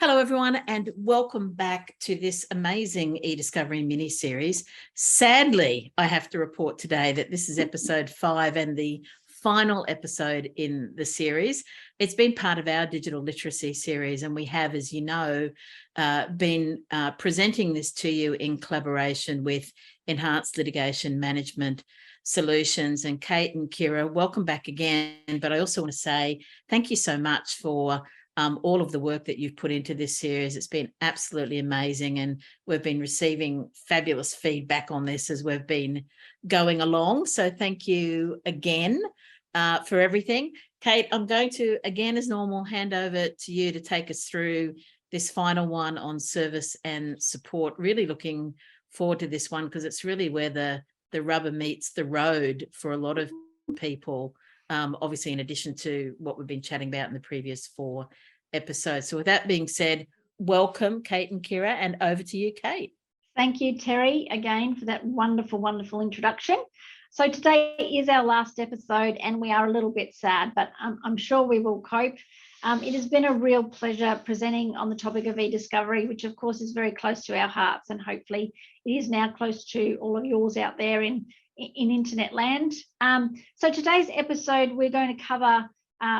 Hello, everyone, and welcome back to this amazing eDiscovery mini-series. Sadly, I have to report today that this is episode 5 and the final episode in the series. It's been part of our digital literacy series, and we have, as you know, been presenting this to you in collaboration with Enhanced Litigation Management Solutions. And Kate and Kira, welcome back again. But I also want to say thank you so much for all of the work that you've put into this series. It's been absolutely amazing, and we've been receiving fabulous feedback on this as we've been going along. So thank you again for everything. Kate, I'm going to, again, as normal, hand over to you to take us through this final one on service and support. Really looking forward to this one because it's really where the rubber meets the road for a lot of people. Obviously, in addition to what we've been chatting about in the previous 4 episodes. So with that being said, welcome, Kate and Kira, and over to you, Kate. Thank you, Terry, again for that wonderful, wonderful introduction. So today is our last episode and we are a little bit sad, but I'm sure we will cope. It has been a real pleasure presenting on the topic of eDiscovery, which of course is very close to our hearts, and hopefully it is now close to all of yours out there in internet land. So today's episode, we're going to cover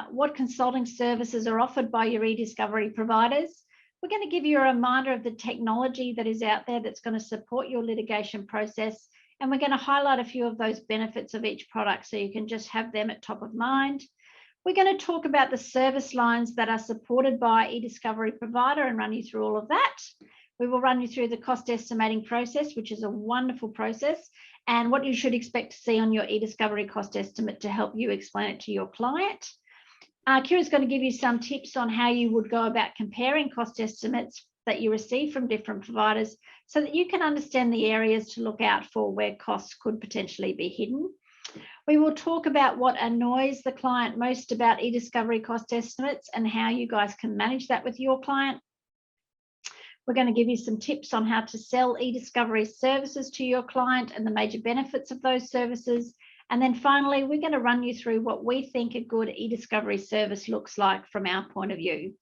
what consulting services are offered by your eDiscovery providers. We're going to give you a reminder of the technology that is out there that's going to support your litigation process, and we're going to highlight a few of those benefits of each product so you can just have them at top of mind. We're going to talk about the service lines that are supported by eDiscovery provider and run you through all of that. We will run you through the cost estimating process, which is a wonderful process, and what you should expect to see on your eDiscovery cost estimate to help you explain it to your client. Kira's going to give you some tips on how you would go about comparing cost estimates that you receive from different providers so that you can understand the areas to look out for where costs could potentially be hidden. We will talk about what annoys the client most about eDiscovery cost estimates and how you guys can manage that with your client. We're going to give you some tips on how to sell eDiscovery services to your client and the major benefits of those services. And then finally, we're going to run you through what we think a good eDiscovery service looks like from our point of view.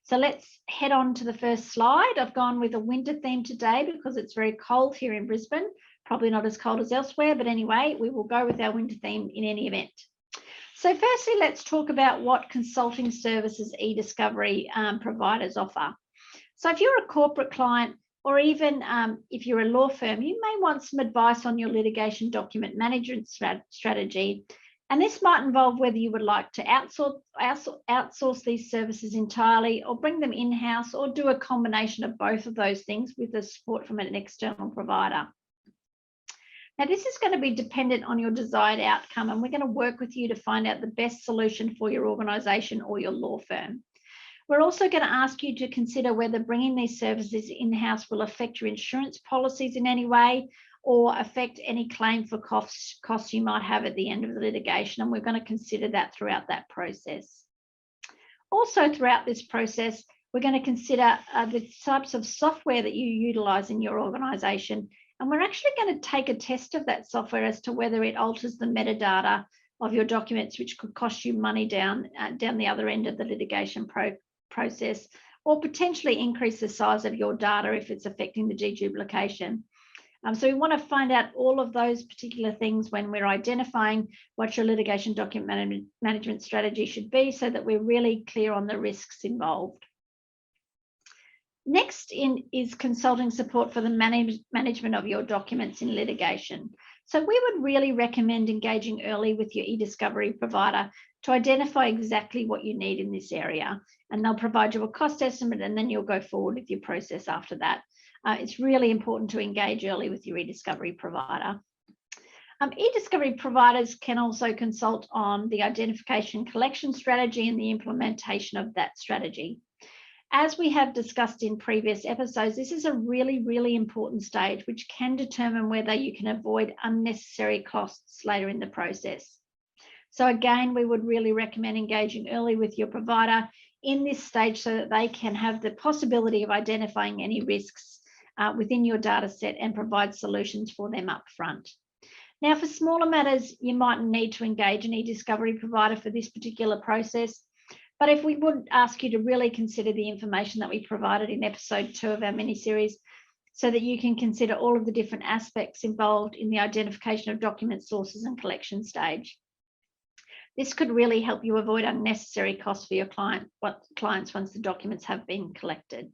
So let's head on to the first slide. I've gone with a winter theme today because it's very cold here in Brisbane, probably not as cold as elsewhere, but anyway, we will go with our winter theme in any event. So firstly, let's talk about what consulting services eDiscovery providers offer. So if you're a corporate client, or even if you're a law firm, you may want some advice on your litigation document management strategy. And this might involve whether you would like to outsource these services entirely or bring them in-house or do a combination of both of those things with the support from an external provider. Now, this is going to be dependent on your desired outcome, and we're going to work with you to find out the best solution for your organisation or your law firm. We're also going to ask you to consider whether bringing these services in-house will affect your insurance policies in any way or affect any claim for costs you might have at the end of the litigation, and we're going to consider that throughout that process. Also, throughout this process, we're going to consider the types of software that you utilise in your organisation, and we're actually going to take a test of that software as to whether it alters the metadata of your documents, which could cost you money down the other end of the litigation process, or potentially increase the size of your data if it's affecting the deduplication. So we want to find out all of those particular things when we're identifying what your litigation document management strategy should be so that we're really clear on the risks involved. Next is consulting support for the management of your documents in litigation. So we would really recommend engaging early with your eDiscovery provider to identify exactly what you need in this area, and they'll provide you a cost estimate and then you'll go forward with your process after that. It's really important to engage early with your eDiscovery provider. eDiscovery providers can also consult on the identification collection strategy and the implementation of that strategy. As we have discussed in previous episodes, this is a really, really important stage which can determine whether you can avoid unnecessary costs later in the process. So again, we would really recommend engaging early with your provider in this stage so that they can have the possibility of identifying any risks within your data set and provide solutions for them up front. Now, for smaller matters, you might need to engage an eDiscovery provider for this particular process. But if we would ask you to really consider the information that we provided in episode 2 of our mini-series, so that you can consider all of the different aspects involved in the identification of document sources and collection stage. This could really help you avoid unnecessary costs for your clients once the documents have been collected.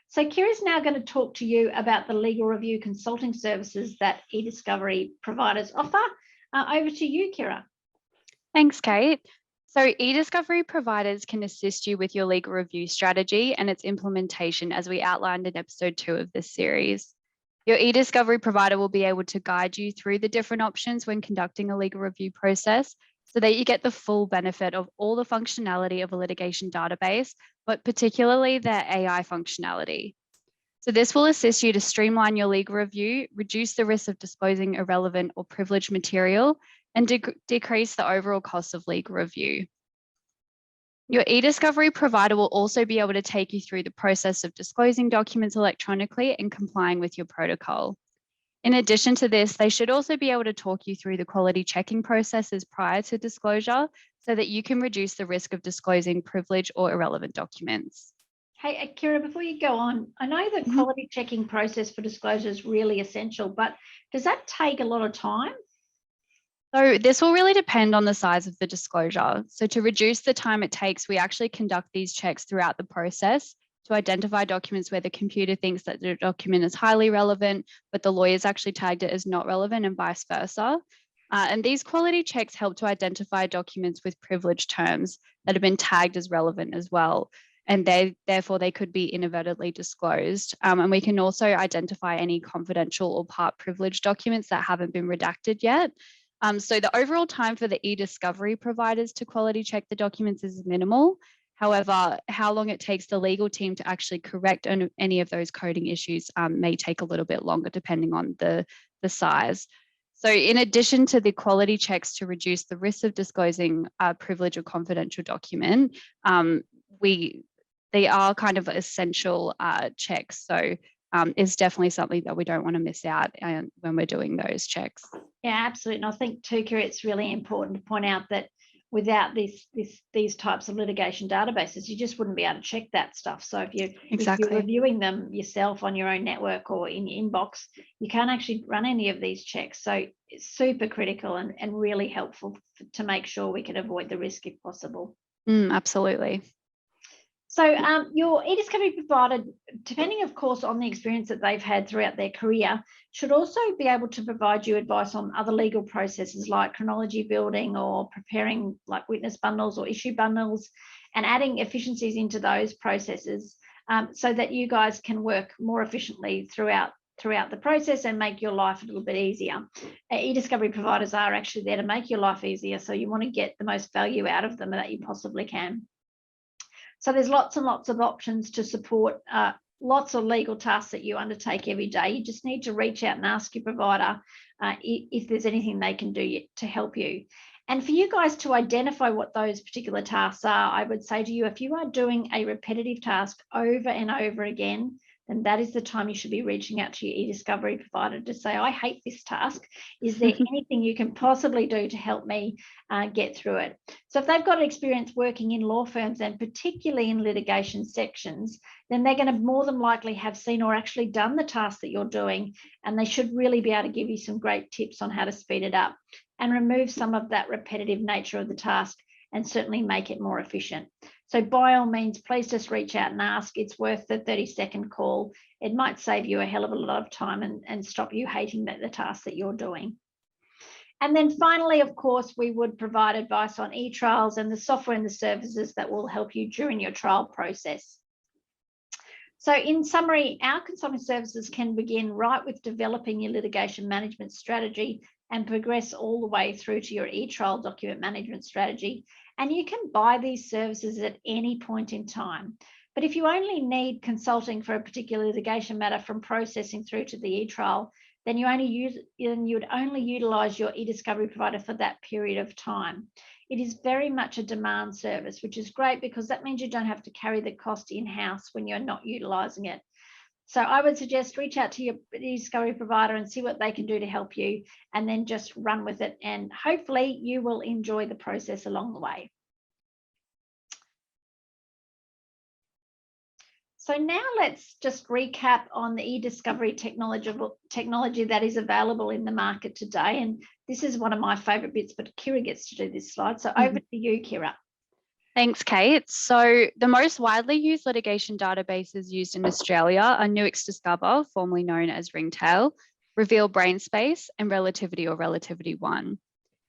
So Kira's now going to talk to you about the legal review consulting services that eDiscovery providers offer. Over to you, Kira. Thanks, Kate. So eDiscovery providers can assist you with your legal review strategy and its implementation, as we outlined in episode 2 of this series. Your eDiscovery provider will be able to guide you through the different options when conducting a legal review process, so that you get the full benefit of all the functionality of a litigation database, but particularly their AI functionality. So this will assist you to streamline your legal review, reduce the risk of disclosing irrelevant or privileged material, and decrease the overall cost of legal review. Your eDiscovery provider will also be able to take you through the process of disclosing documents electronically and complying with your protocol. In addition to this, they should also be able to talk you through the quality checking processes prior to disclosure, so that you can reduce the risk of disclosing privileged or irrelevant documents. Hey, Kira, before you go on, I know the quality checking process for disclosure is really essential, but does that take a lot of time? So this will really depend on the size of the disclosure. So to reduce the time it takes, we actually conduct these checks throughout the process to identify documents where the computer thinks that the document is highly relevant, but the lawyer's actually tagged it as not relevant, and vice versa. And these quality checks help to identify documents with privileged terms that have been tagged as relevant as well. And therefore they could be inadvertently disclosed. And we can also identify any confidential or part privileged documents that haven't been redacted yet. So the overall time for the eDiscovery providers to quality check the documents is minimal. However, how long it takes the legal team to actually correct any of those coding issues may take a little bit longer, depending on the size. So in addition to the quality checks to reduce the risk of disclosing a privileged or confidential document, they are kind of essential checks. So is definitely something that we don't want to miss out when we're doing those checks. Yeah, absolutely. And I think too, Kira, it's really important to point out that without these types of litigation databases, you just wouldn't be able to check that stuff. So if you're reviewing them yourself on your own network or in your inbox, you can't actually run any of these checks. So it's super critical and really helpful to make sure we can avoid the risk if possible. Absolutely. So your eDiscovery provider, depending of course on the experience that they've had throughout their career, should also be able to provide you advice on other legal processes like chronology building or preparing like witness bundles or issue bundles, and adding efficiencies into those processes so that you guys can work more efficiently throughout the process and make your life a little bit easier. eDiscovery providers are actually there to make your life easier, so you want to get the most value out of them that you possibly can. So there's lots and lots of options to support lots of legal tasks that you undertake every day. You just need to reach out and ask your provider if there's anything they can do to help you. And for you guys to identify what those particular tasks are, I would say to you, if you are doing a repetitive task over and over again, then that is the time you should be reaching out to your eDiscovery provider to say, I hate this task. Is there anything you can possibly do to help me get through it? So if they've got experience working in law firms and particularly in litigation sections, then they're going to more than likely have seen or actually done the task that you're doing, and they should really be able to give you some great tips on how to speed it up and remove some of that repetitive nature of the task and certainly make it more efficient. So by all means, please just reach out and ask. It's worth the 30-second call. It might save you a hell of a lot of time and stop you hating the task that you're doing. And then finally, of course, we would provide advice on eTrials and the software and the services that will help you during your trial process. So in summary, our consulting services can begin right with developing your litigation management strategy and progress all the way through to your eTrial document management strategy. And you can buy these services at any point in time. But if you only need consulting for a particular litigation matter from processing through to the eTrial, then you would only utilize your eDiscovery provider for that period of time. It is very much a demand service, which is great because that means you don't have to carry the cost in-house when you're not utilizing it. So I would suggest reach out to your eDiscovery provider and see what they can do to help you, and then just run with it. And hopefully you will enjoy the process along the way. So now let's just recap on the eDiscovery technology that is available in the market today. And this is one of my favourite bits, but Kira gets to do this slide. So over to you, Kira. Thanks, Kate. So the most widely used litigation databases used in Australia are eDiscovery, formerly known as Ringtail, Reveal Brainspace, and Relativity or Relativity One.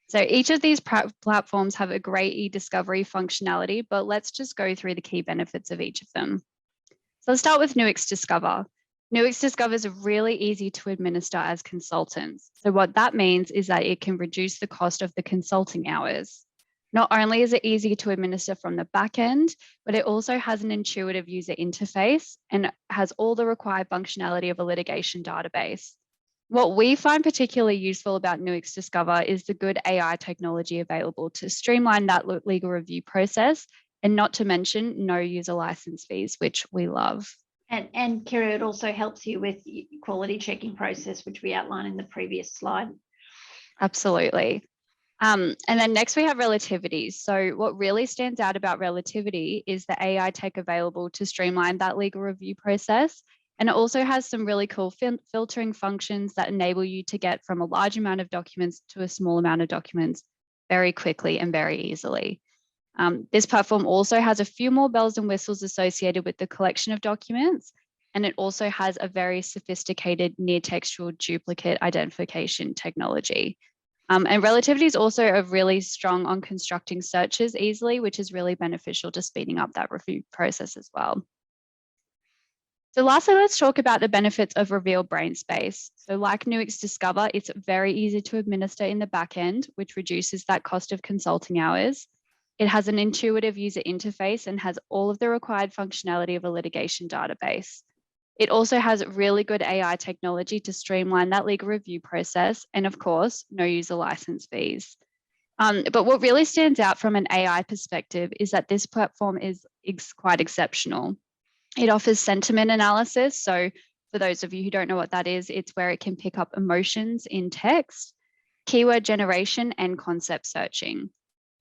So each of these platforms have a great eDiscovery functionality, but let's just go through the key benefits of each of them. So let's start with eDiscovery. eDiscovery is really easy to administer as consultants. So what that means is that it can reduce the cost of the consulting hours. Not only is it easy to administer from the back end, but it also has an intuitive user interface and has all the required functionality of a litigation database. What we find particularly useful about eDiscovery is the good AI technology available to streamline that legal review process, and not to mention no user license fees, which we love. And Kira, it also helps you with quality checking process, which we outlined in the previous slide. Absolutely. And then next we have relativity. So what really stands out about relativity is the AI tech available to streamline that legal review process. And it also has some really cool filtering functions that enable you to get from a large amount of documents to a small amount of documents very quickly and very easily. This platform also has a few more bells and whistles associated with the collection of documents. And it also has a very sophisticated near textual duplicate identification technology. And relativity is also really strong on constructing searches easily, which is really beneficial to speeding up that review process as well. So lastly, let's talk about the benefits of Reveal Brainspace. So like eDiscovery, it's very easy to administer in the back end, which reduces that cost of consulting hours. It has an intuitive user interface and has all of the required functionality of a litigation database. It also has really good AI technology to streamline that legal review process, and of course, no user license fees. But what really stands out from an AI perspective is that this platform is quite exceptional. It offers sentiment analysis. So for those of you who don't know what that is, it's where it can pick up emotions in text, keyword generation, and concept searching.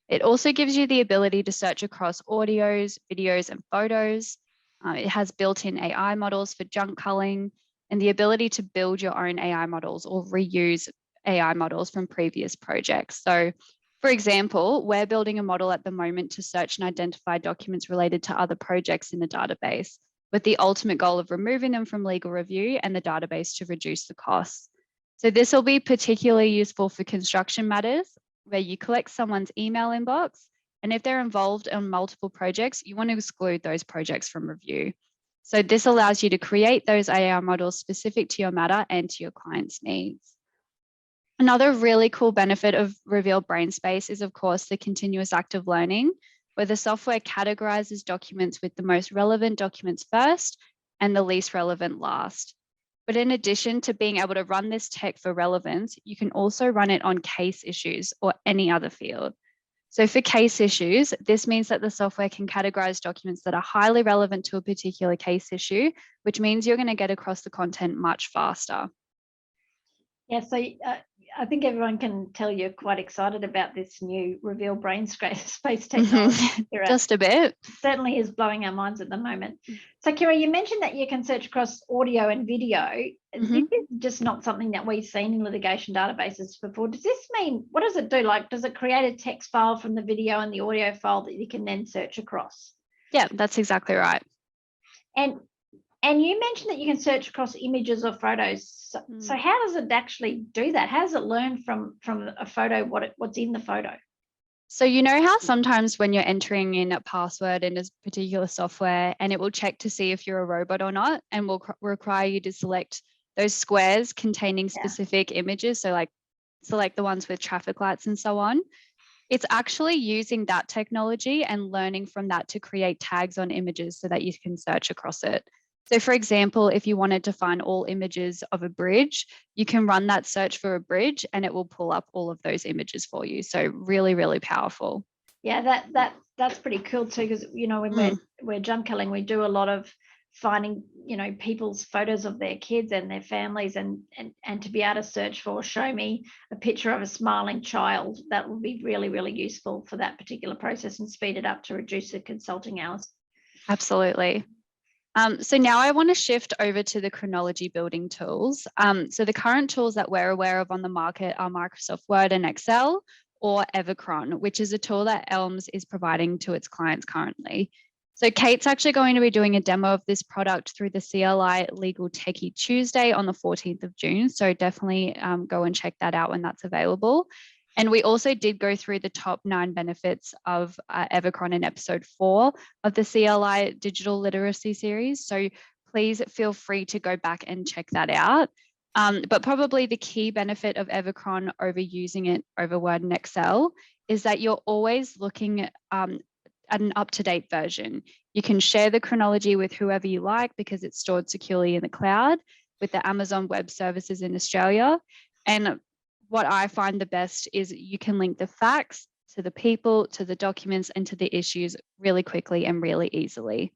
It also gives you the ability to search across audios, videos, and photos. It has built-in AI models for junk culling and the ability to build your own AI models or reuse AI models from previous projects. So, for example, we're building a model at the moment to search and identify documents related to other projects in the database, with the ultimate goal of removing them from legal review and the database to reduce the costs. So this will be particularly useful for construction matters, where you collect someone's email inbox, and if they're involved in multiple projects, you want to exclude those projects from review. So this allows you to create those AI models specific to your matter and to your client's needs. Another really cool benefit of Reveal Brainspace is, of course, the continuous active learning, where the software categorizes documents with the most relevant documents first and the least relevant last. But in addition to being able to run this tech for relevance, you can also run it on case issues or any other field. So for case issues, this means that the software can categorize documents that are highly relevant to a particular case issue, which means you're going to get across the content much faster. Yeah, so I think everyone can tell you're quite excited about this new Reveal Brainspace technology. Just a bit. It certainly is blowing our minds at the moment. So Kira, you mentioned that you can search across audio and video. This is just not something that we've seen in litigation databases before. Does this mean, what does it do? Like, does it create a text file from the video and the audio file that you can then search across? Yeah, that's exactly right. And you mentioned that you can search across images or photos. So how does it actually do that? How does it learn from a photo what's in the photo? So you know how sometimes when you're entering in a password in a particular software and it will check to see if you're a robot or not, and will require you to select those squares containing specific images. So like select the ones with traffic lights and so on. It's actually using that technology and learning from that to create tags on images so that you can search across it. So for example, if you wanted to find all images of a bridge, you can run that search for a bridge and it will pull up all of those images for you. So really, really powerful. Yeah, that's pretty cool too, because when we're jump culling, we do a lot of finding people's photos of their kids and their families, and to be able to search for, show me a picture of a smiling child, that will be really, really useful for that particular process and speed it up to reduce the consulting hours. Absolutely. So now I want to shift over to the chronology building tools. So the current tools that we're aware of on the market are Microsoft Word and Excel, or Evercron, which is a tool that Elms is providing to its clients currently. So Kate's actually going to be doing a demo of this product through the CLI Legal Techie Tuesday on the 14th of June. So definitely go and check that out when that's available. And we also did go through the top 9 benefits of Evercron in episode 4 of the CLI Digital Literacy series. So please feel free to go back and check that out. But probably the key benefit of Evercron over using it over Word and Excel is that you're always looking at an up-to-date version. You can share the chronology with whoever you like because it's stored securely in the cloud with the Amazon Web Services in Australia. And what I find the best is you can link the facts to the people, to the documents, and to the issues really quickly and really easily.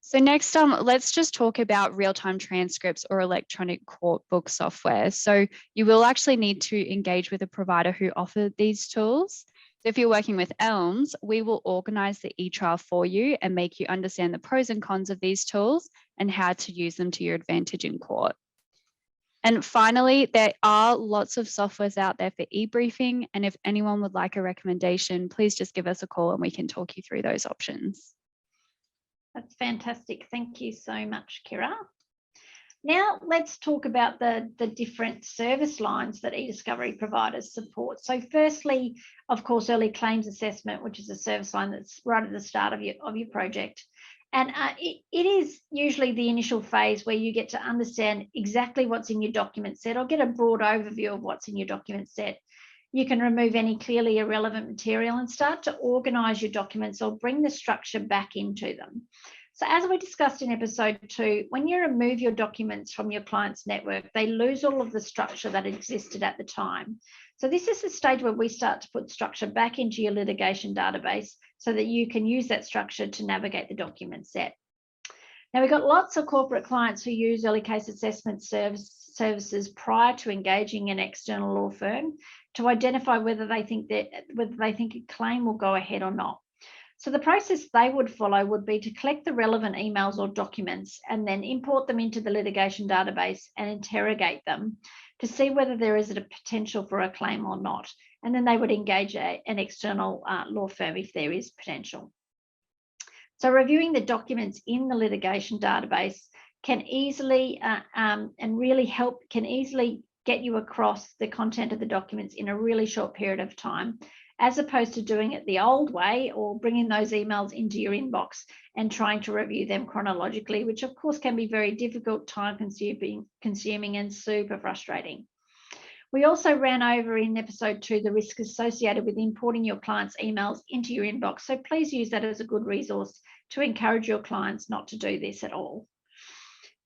So next, let's just talk about real-time transcripts or electronic court book software. So you will actually need to engage with a provider who offers these tools. So if you're working with Elms, we will organize the eTrial for you and make you understand the pros and cons of these tools and how to use them to your advantage in court. And finally, there are lots of softwares out there for e-briefing. And if anyone would like a recommendation, please just give us a call and we can talk you through those options. That's fantastic. Thank you so much, Kira. Now let's talk about the different service lines that eDiscovery providers support. So firstly, of course, early claims assessment, which is a service line that's right at the start of your project. And it is usually the initial phase where you get to understand exactly what's in your document set or get a broad overview of what's in your document set. You can remove any clearly irrelevant material and start to organise your documents or bring the structure back into them. So as we discussed in episode 2, when you remove your documents from your client's network, they lose all of the structure that existed at the time. So this is the stage where we start to put structure back into your litigation database so that you can use that structure to navigate the document set. Now, we've got lots of corporate clients who use early case assessment services prior to engaging an external law firm to identify whether they think a claim will go ahead or not. So the process they would follow would be to collect the relevant emails or documents and then import them into the litigation database and interrogate them to see whether there is a potential for a claim or not. And then they would engage an external law firm if there is potential. So reviewing the documents in the litigation database can easily get you across the content of the documents in a really short period of time, as opposed to doing it the old way or bringing those emails into your inbox and trying to review them chronologically, which of course can be very difficult, time-consuming and super frustrating. We also ran over in episode 2 the risk associated with importing your clients' emails into your inbox, so please use that as a good resource to encourage your clients not to do this at all.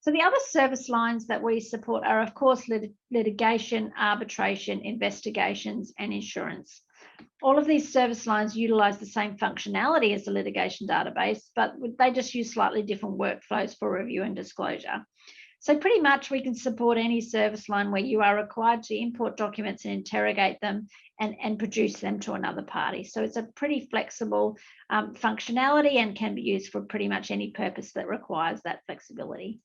So the other service lines that we support are, of course, litigation, arbitration, investigations, and insurance. All of these service lines utilize the same functionality as the litigation database, but they just use slightly different workflows for review and disclosure. So pretty much we can support any service line where you are required to import documents and interrogate them and produce them to another party. So it's a pretty flexible functionality and can be used for pretty much any purpose that requires that flexibility.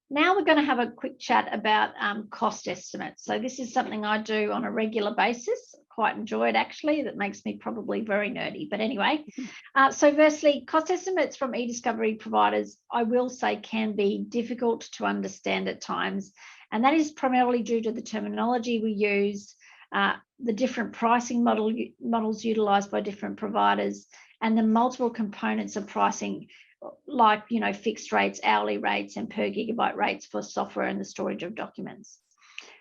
Now we're going to have a quick chat about cost estimates. So this is something I do on a regular basis. Quite enjoy it actually. That makes me probably very nerdy. But anyway, so firstly, cost estimates from eDiscovery providers, I will say, can be difficult to understand at times. And that is primarily due to the terminology we use, the different pricing models utilised by different providers, and the multiple components of pricing, like, you know, fixed rates, hourly rates, and per gigabyte rates for software and the storage of documents.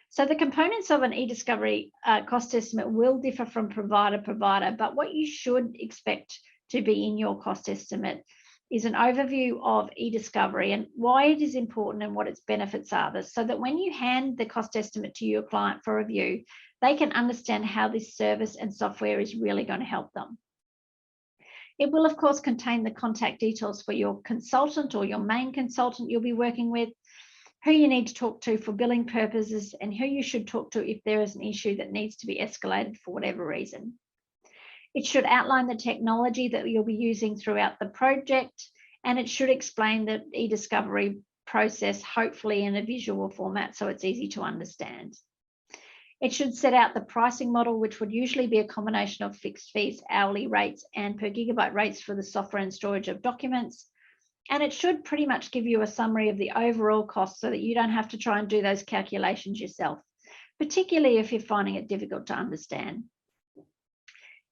So the components of an eDiscovery cost estimate will differ from provider to provider, but what you should expect to be in your cost estimate is an overview of eDiscovery and why it is important and what its benefits are, so that when you hand the cost estimate to your client for review, they can understand how this service and software is really going to help them. It will, of course, contain the contact details for your consultant or your main consultant you'll be working with, who you need to talk to for billing purposes, and who you should talk to if there is an issue that needs to be escalated for whatever reason. It should outline the technology that you'll be using throughout the project, and it should explain the eDiscovery process, hopefully in a visual format so it's easy to understand. It should set out the pricing model, which would usually be a combination of fixed fees, hourly rates, and per gigabyte rates for the software and storage of documents. And it should pretty much give you a summary of the overall cost so that you don't have to try and do those calculations yourself, particularly if you're finding it difficult to understand.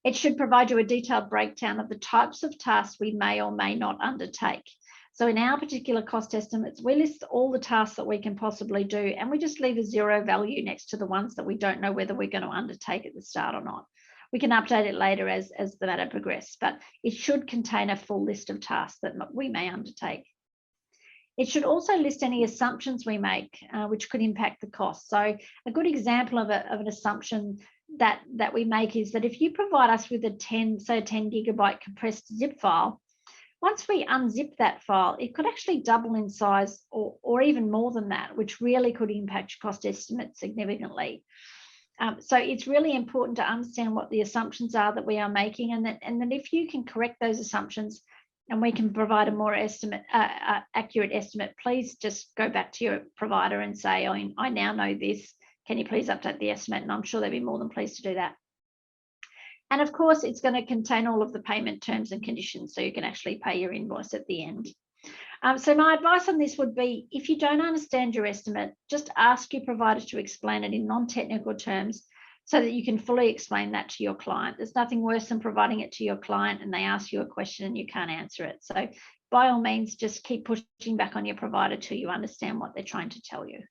It should provide you a detailed breakdown of the types of tasks we may or may not undertake. So in our particular cost estimates, we list all the tasks that we can possibly do, and we just leave a 0 value next to the ones that we don't know whether we're going to undertake at the start or not. We can update it later as the matter progresses, but it should contain a full list of tasks that we may undertake. It should also list any assumptions we make, which could impact the cost. So a good example of an assumption that we make is that if you provide us with a 10 gigabyte compressed zip file, once we unzip that file, it could actually double in size or even more than that, which really could impact your cost estimate significantly. So it's really important to understand what the assumptions are that we are making, and that if you can correct those assumptions and we can provide a more accurate estimate, please just go back to your provider and say, I now know this. Can you please update the estimate? And I'm sure they'd be more than pleased to do that. And of course, it's going to contain all of the payment terms and conditions so you can actually pay your invoice at the end. So my advice on this would be, if you don't understand your estimate, just ask your provider to explain it in non-technical terms so that you can fully explain that to your client. There's nothing worse than providing it to your client and they ask you a question and you can't answer it. So by all means, just keep pushing back on your provider till you understand what they're trying to tell you.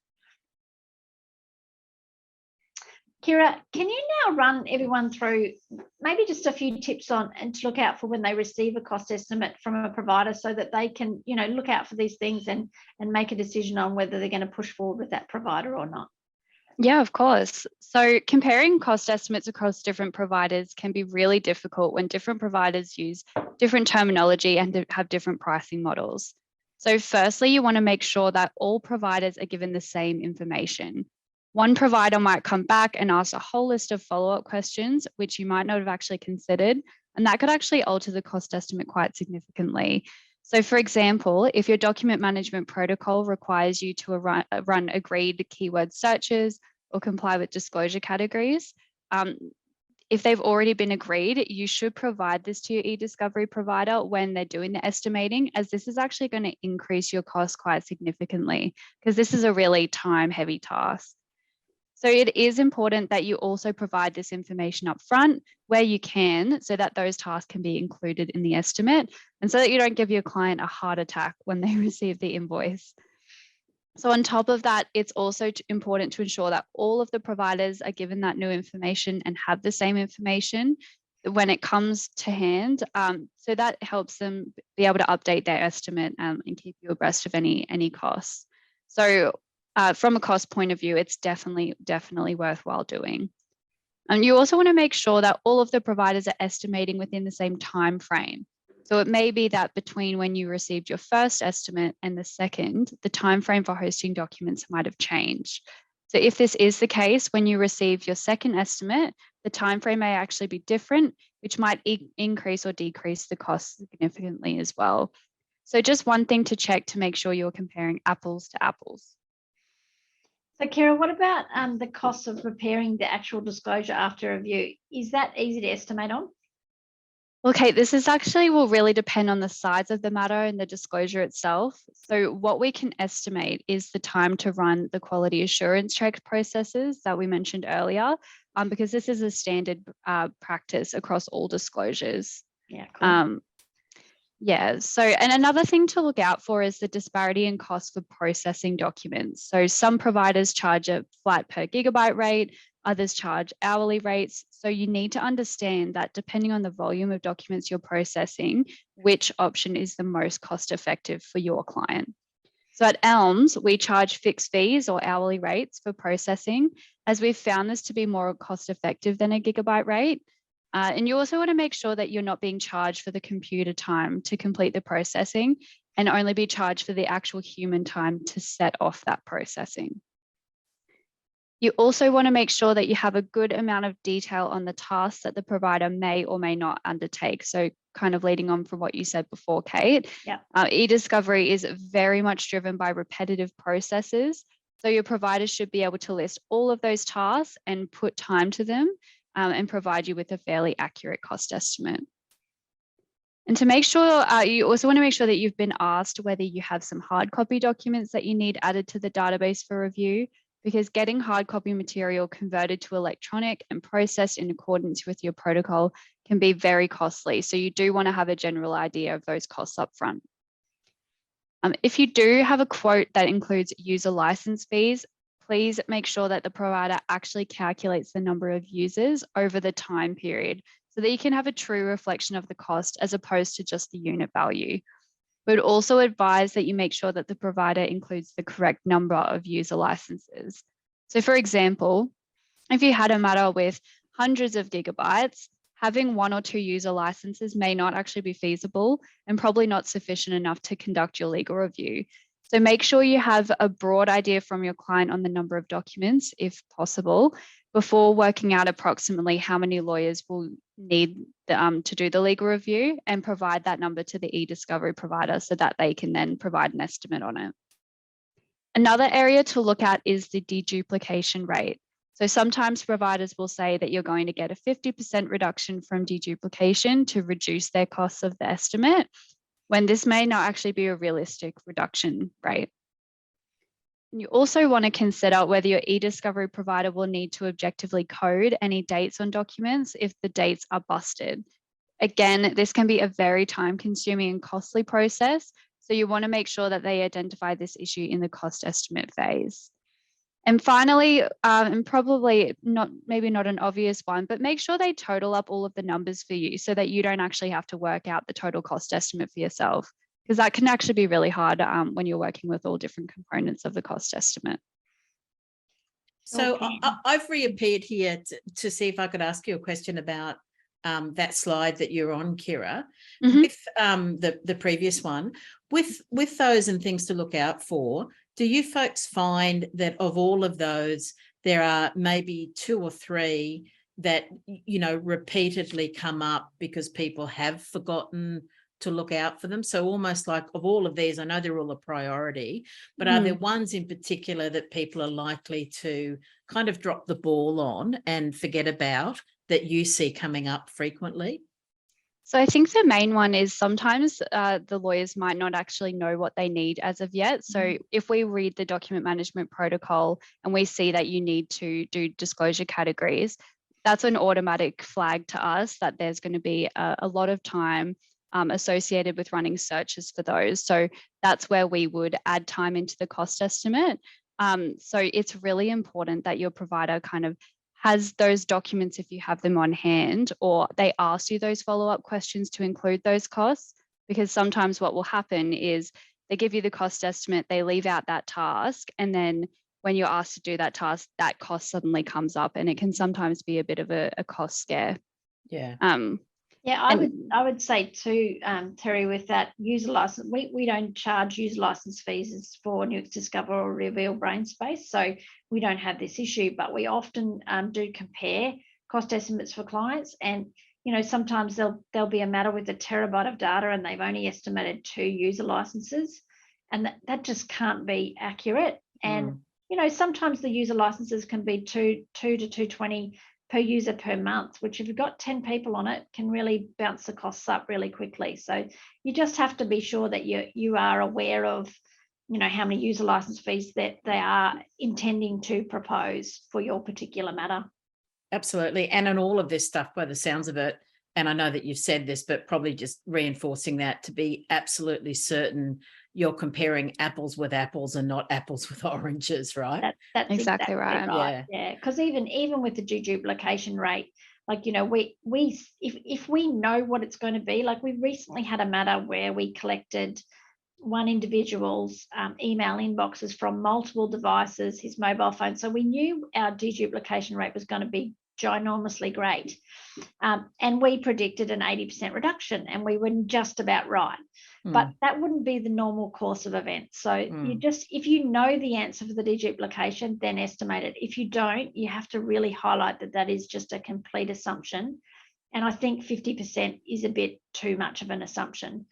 Kira, can you now run everyone through maybe just a few tips on and to look out for when they receive a cost estimate from a provider so that they can, look out for these things and make a decision on whether they're going to push forward with that provider or not? Yeah, of course. So comparing cost estimates across different providers can be really difficult when different providers use different terminology and have different pricing models. So firstly, you want to make sure that all providers are given the same information. One provider might come back and ask a whole list of follow-up questions, which you might not have actually considered, and that could actually alter the cost estimate quite significantly. So for example, if your document management protocol requires you to run agreed keyword searches or comply with disclosure categories, if they've already been agreed, you should provide this to your eDiscovery provider when they're doing the estimating, as this is actually going to increase your cost quite significantly because this is a really time-heavy task. So it is important that you also provide this information up front where you can so that those tasks can be included in the estimate and so that you don't give your client a heart attack when they receive the invoice. So on top of that, it's also important to ensure that all of the providers are given that new information and have the same information when it comes to hand. So that helps them be able to update their estimate and keep you abreast of any costs. So from a cost point of view, it's definitely worthwhile doing. And you also want to make sure that all of the providers are estimating within the same time frame. So it may be that between when you received your first estimate and the second, the time frame for hosting documents might have changed. So if this is the case, when you receive your second estimate, the time frame may actually be different, which might increase or decrease the cost significantly as well. So just one thing to check to make sure you're comparing apples to apples. So Kira, what about the cost of preparing the actual disclosure after review? Is that easy to estimate on? Okay, this is actually will really depend on the size of the matter and the disclosure itself. So what we can estimate is the time to run the quality assurance check processes that we mentioned earlier, because this is a standard practice across all disclosures. Yeah, cool. Yeah, so and another thing to look out for is the disparity in cost for processing documents. So some providers charge a flat per gigabyte rate, others charge hourly rates. So you need to understand that depending on the volume of documents you're processing, which option is the most cost effective for your client. So at Elms, we charge fixed fees or hourly rates for processing, as we've found this to be more cost effective than a gigabyte rate. And you also want to make sure that you're not being charged for the computer time to complete the processing and only be charged for the actual human time to set off that processing. You also want to make sure that you have a good amount of detail on the tasks that the provider may or may not undertake. So kind of leading on from what you said before, Kate, Yeah. eDiscovery is very much driven by repetitive processes. So your provider should be able to list all of those tasks and put time to them and provide you with a fairly accurate cost estimate. And to make sure, you also want to make sure that you've been asked whether you have some hard copy documents that you need added to the database for review, because getting hard copy material converted to electronic and processed in accordance with your protocol can be very costly. So you do want to have a general idea of those costs up front. If you do have a quote that includes user license fees, please make sure that the provider actually calculates the number of users over the time period so that you can have a true reflection of the cost as opposed to just the unit value. We would also advise that you make sure that the provider includes the correct number of user licenses. So for example, if you had a matter with hundreds of gigabytes, having 1 or 2 user licenses may not actually be feasible and probably not sufficient enough to conduct your legal review. So make sure you have a broad idea from your client on the number of documents, if possible, before working out approximately how many lawyers will need to do the legal review, and provide that number to the eDiscovery provider so that they can then provide an estimate on it. Another area to look at is the deduplication rate. So sometimes providers will say that you're going to get a 50% reduction from deduplication to reduce their costs of the estimate, when this may not actually be a realistic reduction rate. You also want to consider whether your eDiscovery provider will need to objectively code any dates on documents if the dates are busted. Again, this can be a very time-consuming and costly process, so you want to make sure that they identify this issue in the cost estimate phase. And finally, and probably maybe not an obvious one, but make sure they total up all of the numbers for you so that you don't actually have to work out the total cost estimate for yourself, because that can actually be really hard when you're working with all different components of the cost estimate. So I've reappeared here to see if I could ask you a question about that slide that you're on, Kira, with the previous one, with those and things to look out for. Do you folks find that of all of those, there are maybe 2 or 3 that, you know, repeatedly come up because people have forgotten to look out for them? So almost like, of all of these, I know they're all a priority, but are there ones in particular that people are likely to kind of drop the ball on and forget about, that you see coming up frequently? So I think the main one is sometimes the lawyers might not actually know what they need as of yet. So if we read the document management protocol and we see that you need to do disclosure categories, that's an automatic flag to us that there's going to be a lot of time associated with running searches for those. So that's where we would add time into the cost estimate. So it's really important that your provider kind of has those documents if you have them on hand, or they ask you those follow-up questions to include those costs, because sometimes what will happen is they give you the cost estimate, they leave out that task, and then when you're asked to do that task, that cost suddenly comes up, and it can sometimes be a bit of a cost scare. Yeah. I would say too, Terry, with that user license, we don't charge user license fees for new eDiscover or Reveal Brainspace, so we don't have this issue, but we often do compare cost estimates for clients, and you know, sometimes there'll be a matter with a terabyte of data and they've only estimated 2 user licenses, and that just can't be accurate. And you know, sometimes the user licenses can be 2 to 220 per user per month, which if you've got 10 people on it, can really bounce the costs up really quickly. So you just have to be sure that you are aware of, you know, how many user license fees that they are intending to propose for your particular matter. Absolutely. And on all of this stuff, by the sounds of it, and I know that you've said this, but probably just reinforcing that, to be absolutely certain you're comparing apples with apples and not apples with oranges, right? That's exactly right. Yeah, because even with the deduplication rate, like, you know, if we know what it's going to be, like we recently had a matter where we collected one individual's email inboxes from multiple devices, his mobile phone. So we knew our deduplication rate was going to be ginormously great. And we predicted an 80% reduction, and we were just about right. but that wouldn't be the normal course of events. So you just, if you know the answer for the deduplication, then estimate it. If you don't, you have to really highlight that that is just a complete assumption. And I think 50% is a bit too much of an assumption.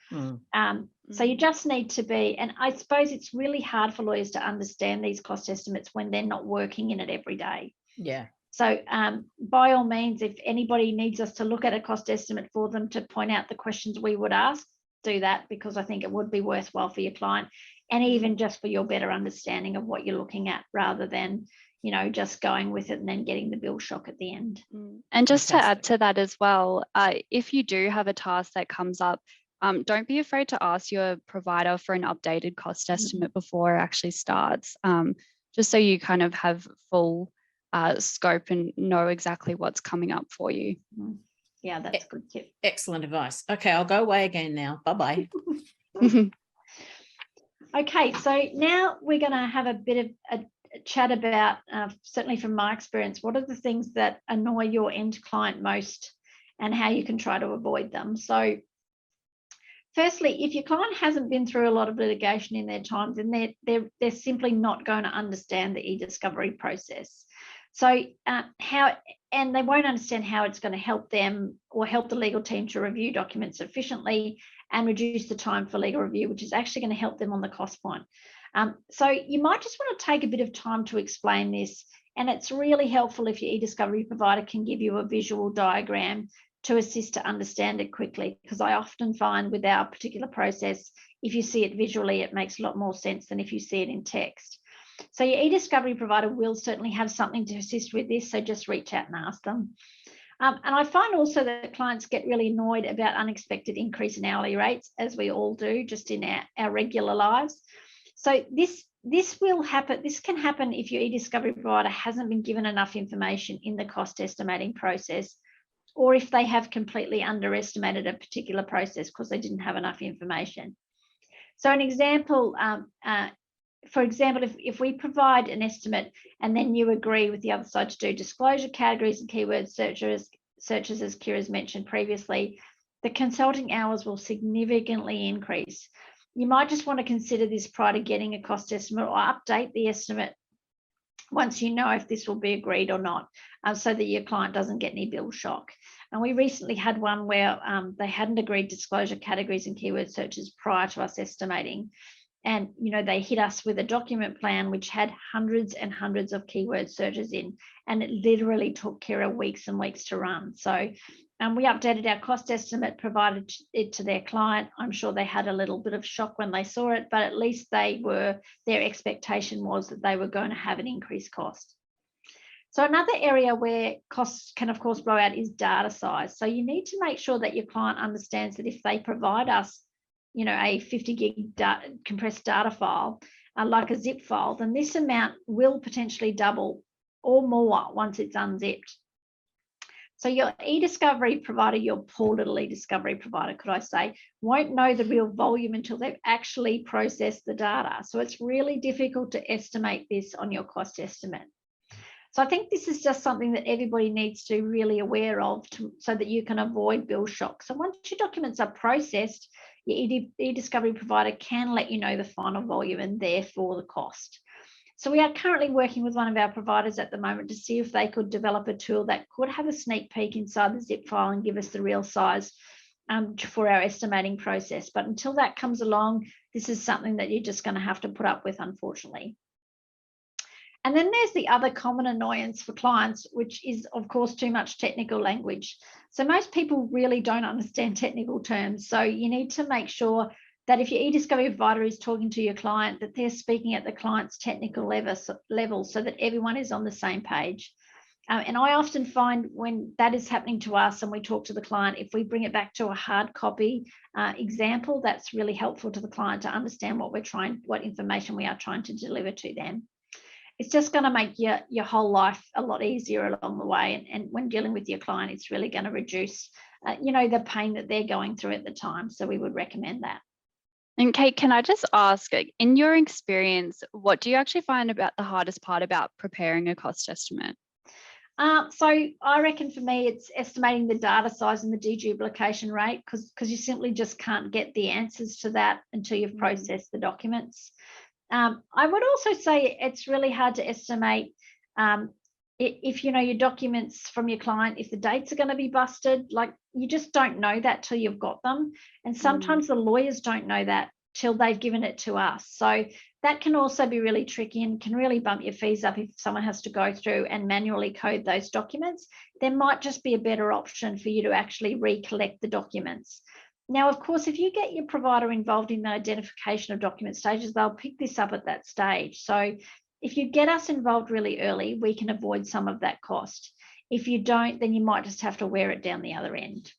So you just need to be, and I suppose it's really hard for lawyers to understand these cost estimates when they're not working in it every day. Yeah. So by all means, if anybody needs us to look at a cost estimate for them to point out the questions we would ask, do that, because I think it would be worthwhile for your client, and even just for your better understanding of what you're looking at, rather than, you know, just going with it and then getting the bill shock at the end. And just to add to that as well, if you do have a task that comes up, don't be afraid to ask your provider for an updated cost estimate before it actually starts, just so you kind of have full scope and know exactly what's coming up for you. Yeah, that's a good tip. Excellent advice. Okay, I'll go away again now. Bye-bye. Okay, so now we're going to have a bit of a chat about, certainly from my experience, what are the things that annoy your end client most and how you can try to avoid them. So firstly, if your client hasn't been through a lot of litigation in their time, then they're simply not going to understand the eDiscovery process. So and they won't understand how it's going to help them or help the legal team to review documents efficiently and reduce the time for legal review, which is actually going to help them on the cost point. So you might just want to take a bit of time to explain this, and it's really helpful if your eDiscovery provider can give you a visual diagram to assist to understand it quickly, because I often find with our particular process, if you see it visually, it makes a lot more sense than if you see it in text. So your eDiscovery provider will certainly have something to assist with this, so just reach out and ask them. And I find also that clients get really annoyed about unexpected increase in hourly rates, as we all do just in our regular lives. So this will happen. This can happen if your eDiscovery provider hasn't been given enough information in the cost estimating process, or if they have completely underestimated a particular process because they didn't have enough information. So an example, for example, if we provide an estimate and then you agree with the other side to do disclosure categories and keyword searches, as Kira's mentioned previously, the consulting hours will significantly increase. You might just want to consider this prior to getting a cost estimate, or update the estimate once you know if this will be agreed or not, so that your client doesn't get any bill shock. And we recently had one where they hadn't agreed disclosure categories and keyword searches prior to us estimating. And, you know, they hit us with a document plan which had hundreds and hundreds of keyword searches in, and it literally took Kira weeks and weeks to run. So we updated our cost estimate, provided it to their client. I'm sure they had a little bit of shock when they saw it, but at least their expectation was that they were going to have an increased cost. So another area where costs can, of course, blow out is data size. So you need to make sure that your client understands that if they provide us, you know, a 50 gig compressed data file, like a zip file, then this amount will potentially double or more once it's unzipped. So your eDiscovery provider, your poor little eDiscovery provider, could I say, won't know the real volume until they've actually processed the data. So it's really difficult to estimate this on your cost estimate. So I think this is just something that everybody needs to be really aware of, so that you can avoid bill shock. So once your documents are processed, your eDiscovery provider can let you know the final volume and therefore the cost. So we are currently working with one of our providers at the moment to see if they could develop a tool that could have a sneak peek inside the zip file and give us the real size for our estimating process. But until that comes along, this is something that you're just going to have to put up with, unfortunately. And then there's the other common annoyance for clients, which is, of course, too much technical language. So most people really don't understand technical terms. So you need to make sure that if your eDiscovery provider is talking to your client, that they're speaking at the client's technical level so that everyone is on the same page. And I often find when that is happening to us and we talk to the client, if we bring it back to a hard copy example, that's really helpful to the client to understand what information we are trying to deliver to them. It's just going to make your whole life a lot easier along the way. And when dealing with your client, it's really going to reduce, the pain that they're going through at the time. So we would recommend that. And Kate, can I just ask, in your experience, what do you actually find about the hardest part about preparing a cost estimate? So I reckon for me, it's estimating the data size and the deduplication rate, because you simply just can't get the answers to that until you've processed the documents. I would also say it's really hard to estimate if you know your documents from your client, if the dates are going to be busted. Like, you just don't know that till you've got them. And sometimes the lawyers don't know that till they've given it to us. So that can also be really tricky and can really bump your fees up if someone has to go through and manually code those documents. There might just be a better option for you to actually recollect the documents. Now, of course, if you get your provider involved in the identification of document stages, they'll pick this up at that stage. So if you get us involved really early, we can avoid some of that cost. If you don't, then you might just have to wear it down the other end.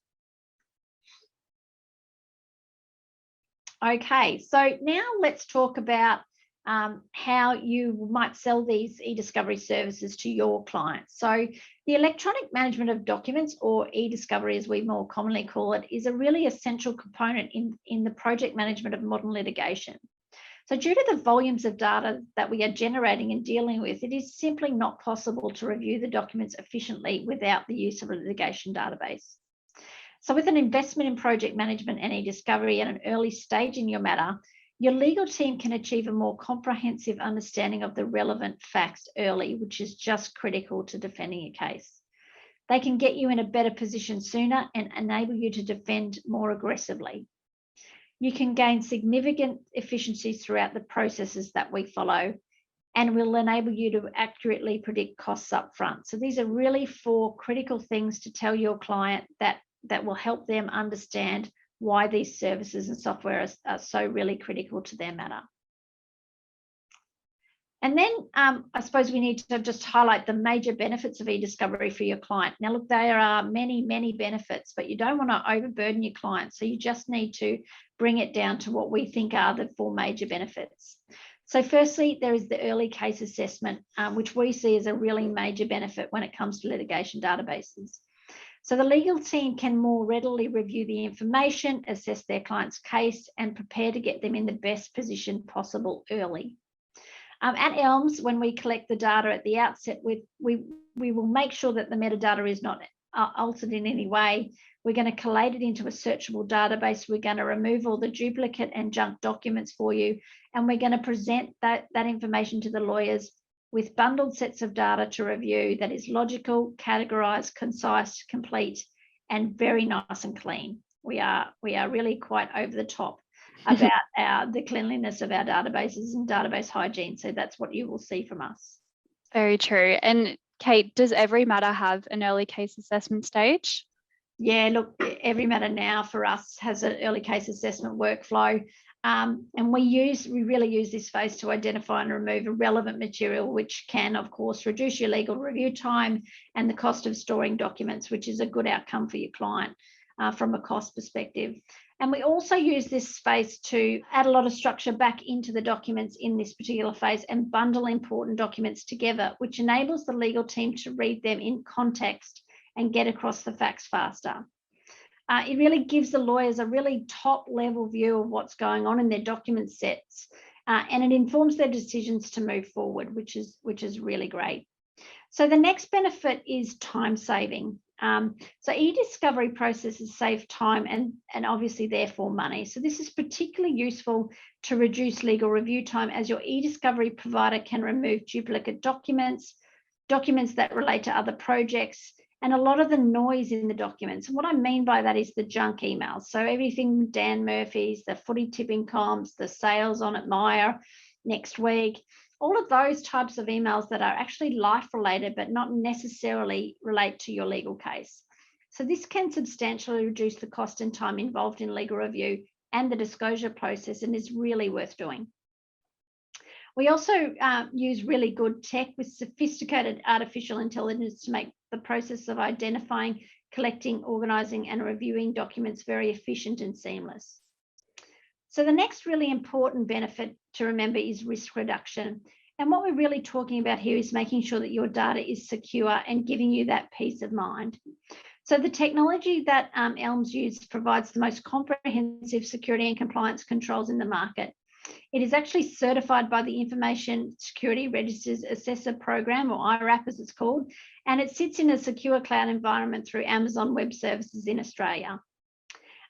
Okay, so now let's talk about how you might sell these eDiscovery services to your clients. So the electronic management of documents, or eDiscovery as we more commonly call it, is a really essential component in the project management of modern litigation. So due to the volumes of data that we are generating and dealing with, it is simply not possible to review the documents efficiently without the use of a litigation database. So with an investment in project management and eDiscovery at an early stage in your matter, your legal team can achieve a more comprehensive understanding of the relevant facts early, which is just critical to defending a case. They can get you in a better position sooner and enable you to defend more aggressively. You can gain significant efficiencies throughout the processes that we follow, and will enable you to accurately predict costs up front. So these are really 4 critical things to tell your client that will help them understand why these services and software are so really critical to their matter. And then I suppose we need to just highlight the major benefits of eDiscovery for your client. Now, look, there are many, many benefits, but you don't want to overburden your client. So you just need to bring it down to what we think are the 4 major benefits. So firstly, there is the early case assessment, which we see as a really major benefit when it comes to litigation databases. So the legal team can more readily review the information, assess their client's case, and prepare to get them in the best position possible early. At Elms, when we collect the data at the outset, we will make sure that the metadata is not altered in any way. We're going to collate it into a searchable database. We're going to remove all the duplicate and junk documents for you, and we're going to present that information to the lawyers with bundled sets of data to review that is logical, categorized, concise, complete, and very nice and clean. We are really quite over the top about the cleanliness of our databases and database hygiene. So that's what you will see from us. Very true. And Kate, does every matter have an early case assessment stage? Yeah, look, every matter now for us has an early case assessment workflow. And we really use this phase to identify and remove irrelevant material, which can, of course, reduce your legal review time and the cost of storing documents, which is a good outcome for your client from a cost perspective. And we also use this space to add a lot of structure back into the documents in this particular phase and bundle important documents together, which enables the legal team to read them in context and get across the facts faster. It really gives the lawyers a really top level view of what's going on in their document sets, and it informs their decisions to move forward, which is really great. So the next benefit is time saving. So eDiscovery processes save time and obviously therefore money. So this is particularly useful to reduce legal review time, as your eDiscovery provider can remove duplicate documents that relate to other projects, and a lot of the noise in the documents. And what I mean by that is the junk emails. So everything Dan Murphy's, the footy tipping comps, the sales on at Myer next week, all of those types of emails that are actually life related, but not necessarily relate to your legal case. So this can substantially reduce the cost and time involved in legal review and the disclosure process, and is really worth doing. We also use really good tech with sophisticated artificial intelligence to make the process of identifying, collecting, organising and reviewing documents very efficient and seamless. So the next really important benefit to remember is risk reduction. And what we're really talking about here is making sure that your data is secure and giving you that peace of mind. So the technology that Elms uses provides the most comprehensive security and compliance controls in the market. It is actually certified by the Information Security Registers Assessor Program, or IRAP as it's called, and it sits in a secure cloud environment through Amazon Web Services in Australia.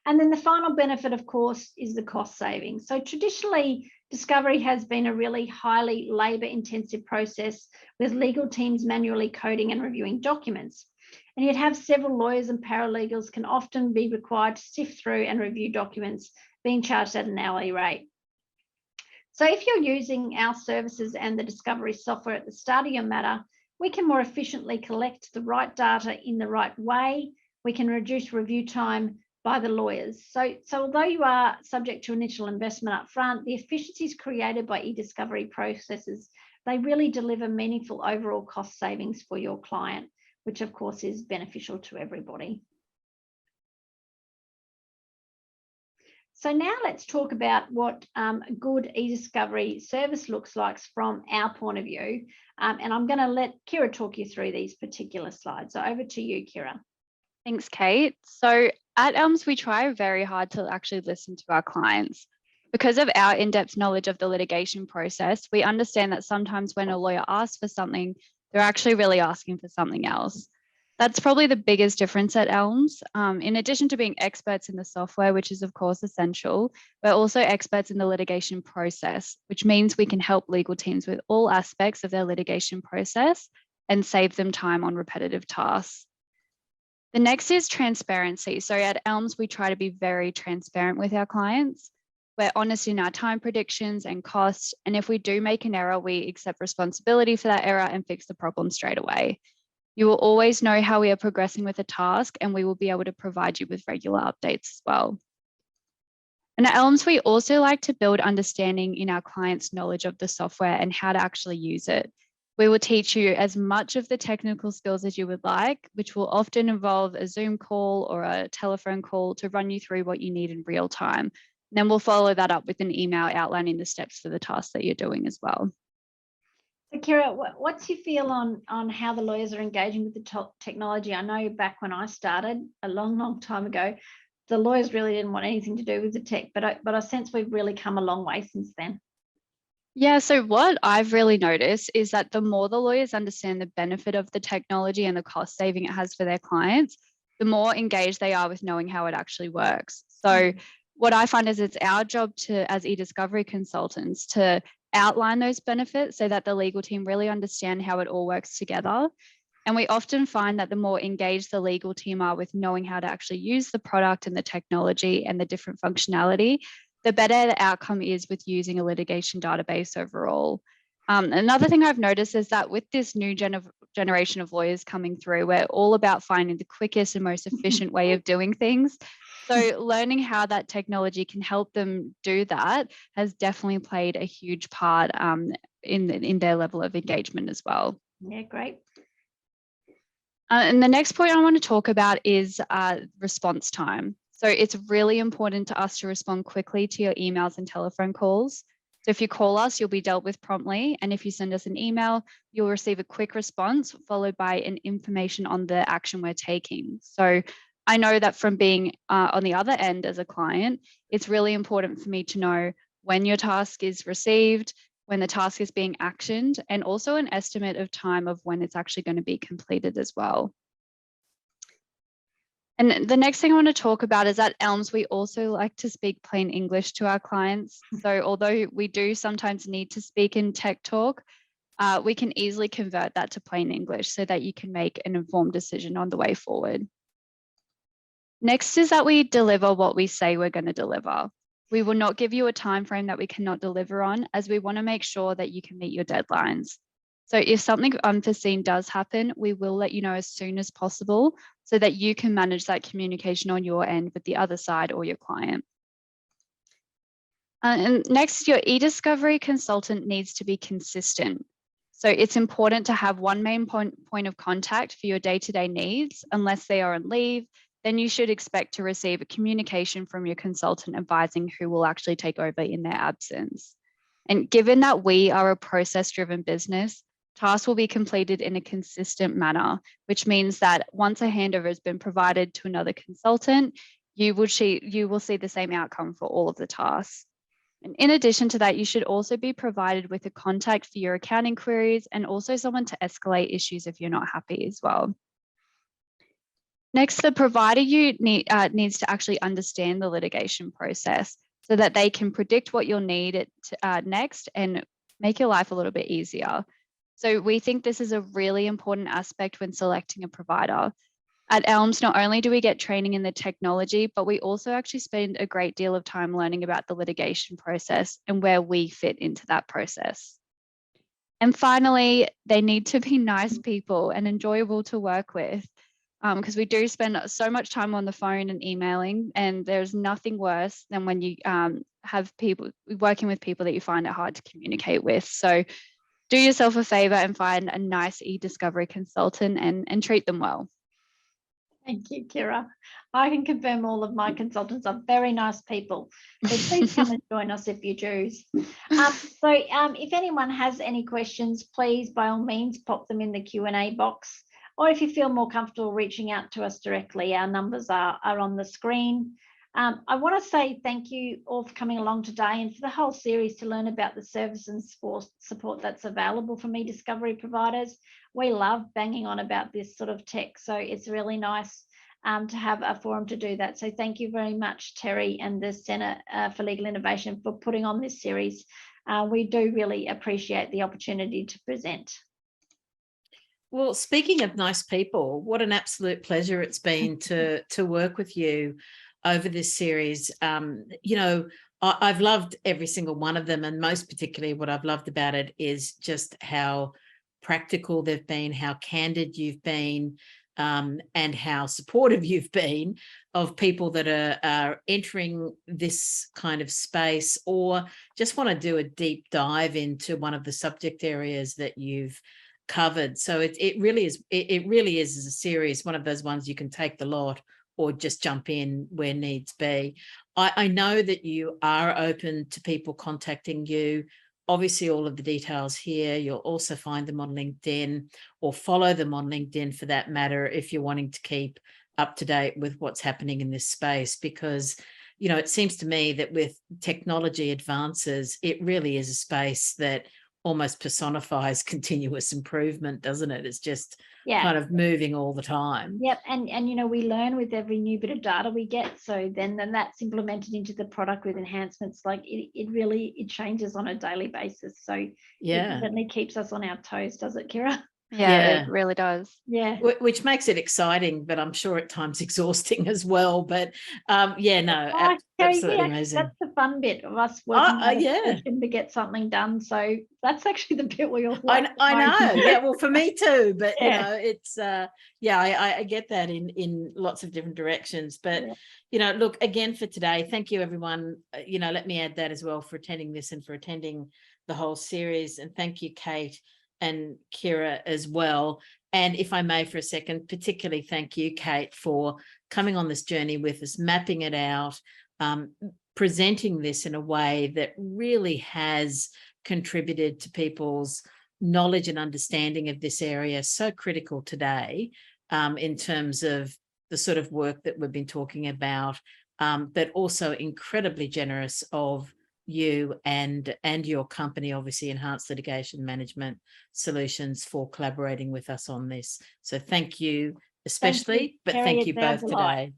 And then the final benefit, of course, is the cost savings. So traditionally, discovery has been a really highly labour-intensive process with legal teams manually coding and reviewing documents. And you'd have several lawyers and paralegals can often be required to sift through and review documents, being charged at an hourly rate. So if you're using our services and the discovery software at the start of your matter, we can more efficiently collect the right data in the right way. We can reduce review time by the lawyers. So although you are subject to initial investment up front, the efficiencies created by eDiscovery processes, they really deliver meaningful overall cost savings for your client, which of course is beneficial to everybody. So now let's talk about what a good eDiscovery service looks like from our point of view. And I'm going to let Kira talk you through these particular slides. So over to you, Kira. Thanks, Kate. So at Elms, we try very hard to actually listen to our clients. Because of our in-depth knowledge of the litigation process, we understand that sometimes when a lawyer asks for something, they're actually really asking for something else. That's probably the biggest difference at Elms. In addition to being experts in the software, which is of course essential, we're also experts in the litigation process, which means we can help legal teams with all aspects of their litigation process and save them time on repetitive tasks. The next is transparency. So at Elms, we try to be very transparent with our clients. We're honest in our time predictions and costs. And if we do make an error, we accept responsibility for that error and fix the problem straight away. You will always know how we are progressing with a task, and we will be able to provide you with regular updates as well. And at Elms, we also like to build understanding in our clients' knowledge of the software and how to actually use it. We will teach you as much of the technical skills as you would like, which will often involve a Zoom call or a telephone call to run you through what you need in real time. And then we'll follow that up with an email outlining the steps for the task that you're doing as well. So Kira, what's your feel on how the lawyers are engaging with the technology? I know back when I started a long time ago, the lawyers really didn't want anything to do with the tech, but I sense we've really come a long way since then. Yeah, so what I've really noticed is that the more the lawyers understand the benefit of the technology and the cost saving it has for their clients, the more engaged they are with knowing how it actually works. So what I find is it's our job to, as eDiscovery consultants, to outline those benefits so that the legal team really understand how it all works together. And we often find that the more engaged the legal team are with knowing how to actually use the product and the technology and the different functionality, the better the outcome is with using a litigation database overall. Another thing I've noticed is that with this new generation of lawyers coming through, we're all about finding the quickest and most efficient way of doing things. So learning how that technology can help them do that has definitely played a huge part in their level of engagement as well. Yeah, great. And the next point I want to talk about is response time. So it's really important to us to respond quickly to your emails and telephone calls. So if you call us, you'll be dealt with promptly. And if you send us an email, you'll receive a quick response followed by an information on the action we're taking. So I know that from being on the other end as a client, it's really important for me to know when your task is received, when the task is being actioned, and also an estimate of time of when it's actually going to be completed as well. And the next thing I want to talk about is at Elms, we also like to speak plain English to our clients. So although we do sometimes need to speak in tech talk, we can easily convert that to plain English so that you can make an informed decision on the way forward. Next is that we deliver what we say we're going to deliver. We will not give you a time frame that we cannot deliver on, as we want to make sure that you can meet your deadlines. So if something unforeseen does happen, we will let you know as soon as possible so that you can manage that communication on your end with the other side or your client. And next, your eDiscovery consultant needs to be consistent. So it's important to have one main point of contact for your day-to-day needs. Unless they are on leave, then you should expect to receive a communication from your consultant advising who will actually take over in their absence. And given that we are a process-driven business, tasks will be completed in a consistent manner, which means that once a handover has been provided to another consultant, you will see the same outcome for all of the tasks. And in addition to that, you should also be provided with a contact for your accounting queries and also someone to escalate issues if you're not happy as well. Next, the provider needs to actually understand the litigation process so that they can predict what you'll need next and make your life a little bit easier. So we think this is a really important aspect when selecting a provider. At Elms, not only do we get training in the technology, but we also actually spend a great deal of time learning about the litigation process and where we fit into that process. And finally, they need to be nice people and enjoyable to work with, because we do spend so much time on the phone and emailing, and there's nothing worse than when you have people working with people that you find it hard to communicate with. So do yourself a favor and find a nice eDiscovery consultant and treat them well. Thank you, Kira. I can confirm all of my consultants are very nice people. So please come and join us if you choose. If anyone has any questions, please, by all means, pop them in the Q&A box. Or if you feel more comfortable reaching out to us directly, our numbers are on the screen. I want to say thank you all for coming along today and for the whole series to learn about the service and support that's available from eDiscovery providers. We love banging on about this sort of tech, so it's really nice to have a forum to do that. So thank you very much, Terry and the Centre for Legal Innovation, for putting on this series. We do really appreciate the opportunity to present. Well, speaking of nice people, what an absolute pleasure it's been to work with you over this series. You know, I've loved every single one of them, and most particularly what I've loved about it is just how practical they've been, how candid you've been, and how supportive you've been of people that are entering this kind of space or just want to do a deep dive into one of the subject areas that you've covered. So it really is as a series, one of those ones you can take the lot or just jump in where needs be. I know that you are open to people contacting you. Obviously, all of the details here. You'll also find them on LinkedIn or follow them on LinkedIn for that matter if you're wanting to keep up to date with what's happening in this space, because, you know, it seems to me that with technology advances, it really is a space that almost personifies continuous improvement, doesn't it? It's just kind of moving all the time. Yep, and you know, we learn with every new bit of data we get, so then that's implemented into the product with enhancements. Like it changes on a daily basis, so yeah, it certainly keeps us on our toes, does it, Kira? Yeah, it really does. Yeah, which makes it exciting, but I'm sure at times exhausting as well. But absolutely amazing. That's the fun bit of us working to get something done. So that's actually the bit we all like. I know. Yeah, well, for me too. But you know, it's I get that in lots of different directions. But you know, look, again for today, thank you everyone. You know, let me add that as well for attending this and for attending the whole series. And thank you, Kate and Kira as well. And if I may for a second, particularly thank you, Kate, for coming on this journey with us, mapping it out, presenting this in a way that really has contributed to people's knowledge and understanding of this area, so critical today in terms of the sort of work that we've been talking about, but also incredibly generous of you and your company, obviously Enhanced Litigation Management Solutions, for collaborating with us on this. So thank you especially, but thank you both today.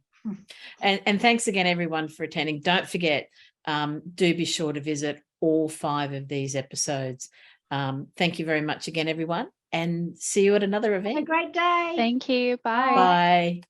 And thanks again everyone for attending. Don't forget, do be sure to visit all 5 of these episodes. Thank you very much again everyone, and see you at another event. Have a great day. Thank you. Bye. Bye.